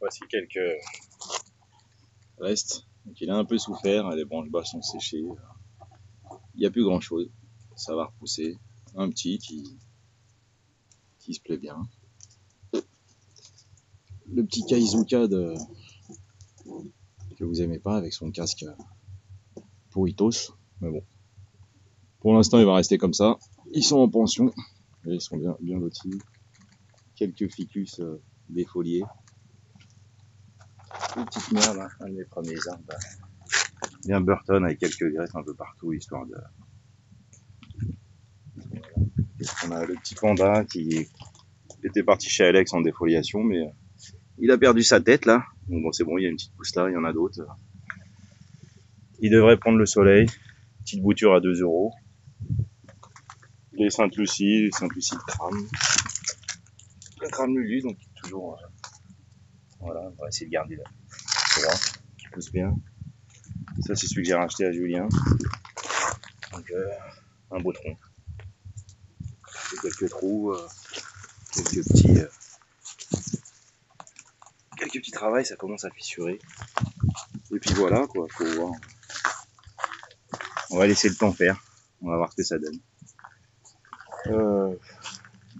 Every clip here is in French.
Voici quelques restes. Donc il a un peu souffert, les branches basses sont séchées. Il n'y a plus grand chose. Ça va repousser. Un petit qui se plaît bien. Le petit Kaizuka que vous aimez pas avec son casque pourritos. Mais bon. Pour l'instant il va rester comme ça. Ils sont en pension. Et ils sont bien lotis. Quelques ficus défoliés. Une petite merde, hein, un de mes premiers arbres. Bien Burton avec quelques graisses un peu partout, histoire de... On a le petit panda qui était parti chez Alex en défoliation, mais il a perdu sa tête là. Donc bon, c'est bon, il y a une petite pousse là, il y en a d'autres. Il devrait prendre le soleil. Petite bouture à 2 €. Les Sainte-Lucie crament. Le crame Lulu, donc toujours... voilà, on va essayer de garder là. Droit, qui pousse bien. Ça, c'est celui que j'ai racheté à Julien. Donc, un beau tronc. Quelques trous, quelques petits travails, ça commence à fissurer. Et puis voilà, quoi, faut voir. On va laisser le temps faire. On va voir ce que ça donne.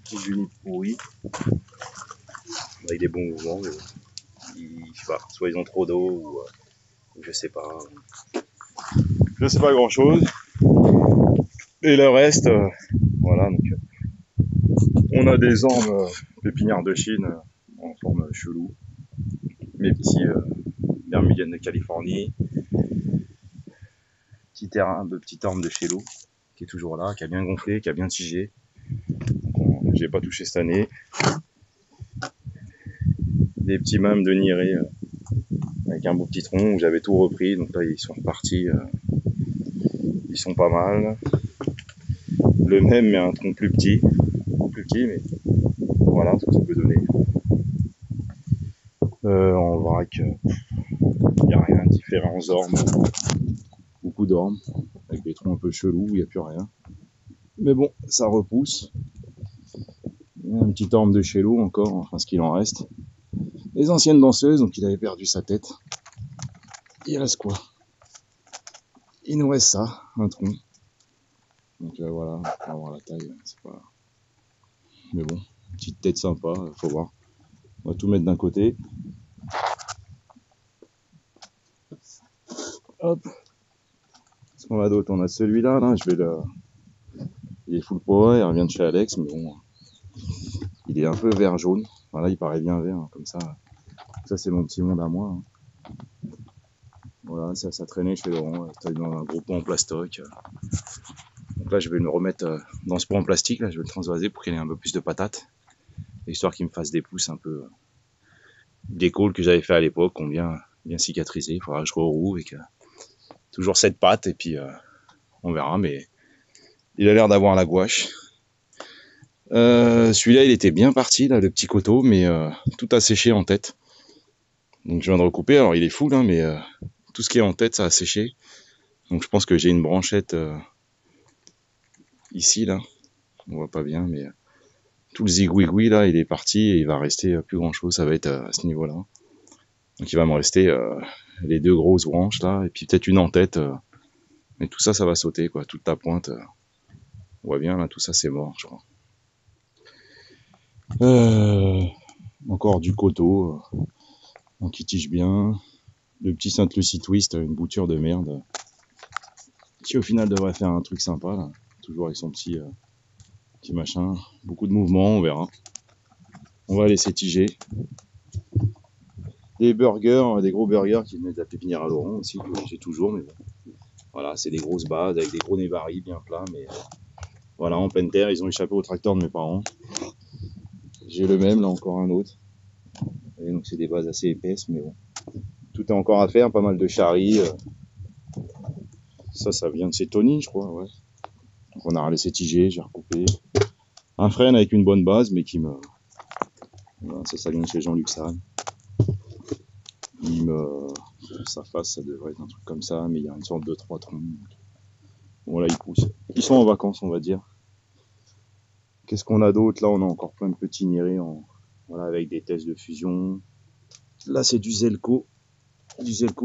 Petit juniper pourri. Avec des bons mouvements, mais je sais pas, soit ils ont trop d'eau ou je sais pas. Je sais pas grand chose. Et le reste, voilà, donc on a des ormes pépinières de Chine en forme chelou. Mes petits Bermudiennes de Californie. Petit terrain de petit orme de chez Lou qui est toujours là, qui a bien gonflé, qui a bien tigé. J'ai pas touché cette année. Des petits mâmes de Niré avec un beau petit tronc où j'avais tout repris, donc là ils sont repartis, ils sont pas mal. Le même mais un tronc plus petit mais voilà ce que ça peut donner. En vrac, il n'y a rien, différents ormes, beaucoup d'ormes, avec des troncs un peu chelous, il n'y a plus rien. Mais bon, ça repousse. Il y a un petit orme de chez Lou encore, enfin ce qu'il en reste. Les anciennes danseuses, donc il avait perdu sa tête. Il reste quoi? Il nous reste ça, un tronc. Donc voilà, on va voir la taille, c'est pas... Mais bon, petite tête sympa, faut voir. On va tout mettre d'un côté. Hop. Qu'est-ce qu'on a d'autre? On a celui-là, là, je vais le... Il est full power, il revient de chez Alex, mais bon... Il est un peu vert jaune. Voilà, il paraît bien vert, hein, comme ça. Ça, c'est mon petit monde à moi. Hein. Voilà, ça traînait chez Laurent. C'était dans un gros pot en plastoc. Donc là, je vais me remettre dans ce pot en plastique. Là, je vais le transvaser pour qu'il ait un peu plus de patates. Histoire qu'il me fasse des pousses un peu... Des caules que j'avais fait à l'époque, ont bien cicatrisé. Il faudra que je reroue avec toujours cette patte. Et puis, on verra. Mais il a l'air d'avoir la gouache. Celui-là, il était bien parti, là, le petit coteau, mais tout a séché en tête. Donc je viens de recouper, alors il est full, hein, mais tout ce qui est en tête, ça a séché. Donc je pense que j'ai une branchette ici, là. On voit pas bien, mais tout le zigouigoui, là, il est parti et il va rester plus grand chose, ça va être à ce niveau-là. Donc il va me rester les deux grosses branches, là, et puis peut-être une en tête. Mais tout ça, ça va sauter, quoi, toute la pointe. On voit bien, là, tout ça, c'est mort, je crois. Encore du coteau, donc il tige bien. Le petit Sainte-Lucie Twist, une bouture de merde, qui au final devrait faire un truc sympa, là. Toujours avec son petit machin. Beaucoup de mouvements, on verra. On va laisser tiger. Des burgers, des gros burgers qui venaient de la pépinière à Laurent aussi, que j'ai toujours, mais bon. Voilà, c'est des grosses bases avec des gros névaris bien plats, mais voilà, en pleine terre, ils ont échappé au tracteur de mes parents. J'ai le même, là encore un autre. Et donc c'est des bases assez épaisses, mais bon. Tout est encore à faire, pas mal de charries. Ça vient de chez Tony, je crois, ouais. Donc on a laissé tiger, j'ai recoupé. Un frêne avec une bonne base, mais qui me... Voilà, ça vient de chez Jean-Luc Sarne. Sa face, ça devrait être un truc comme ça, mais il y a une sorte de 3 troncs. Bon, là, ils poussent. Ils sont en vacances, on va dire. Qu'est-ce qu'on a d'autre? Là, on a encore plein de petits nirés voilà, avec des tests de fusion. Là, c'est du Zelco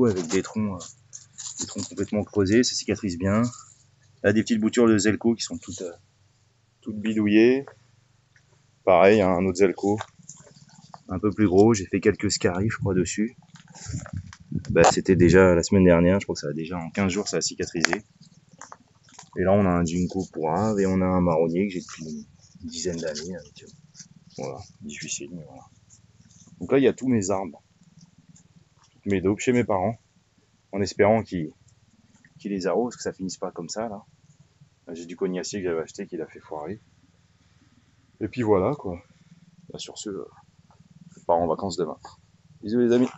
avec des troncs complètement creusés, ça cicatrise bien. Là, des petites boutures de Zelco qui sont toutes bidouillées. Pareil, hein, un autre Zelco, un peu plus gros. J'ai fait quelques scaries, je crois, dessus. Bah, c'était déjà la semaine dernière, je crois que ça a déjà en 15 jours, ça a cicatrisé. Et là, on a un Ginkgo pourrave et on a un marronnier que j'ai depuis une dizaine d'années. Voilà, difficile, mais voilà. Donc là, il y a tous mes arbres, toutes mes daubes chez mes parents, en espérant qu'ils les arrosent, que ça finisse pas comme ça, là. Là, j'ai du cognacier que j'avais acheté qu'il a fait foirer. Et puis voilà, quoi. Là, sur ce, je pars en vacances demain. Bisous les amis.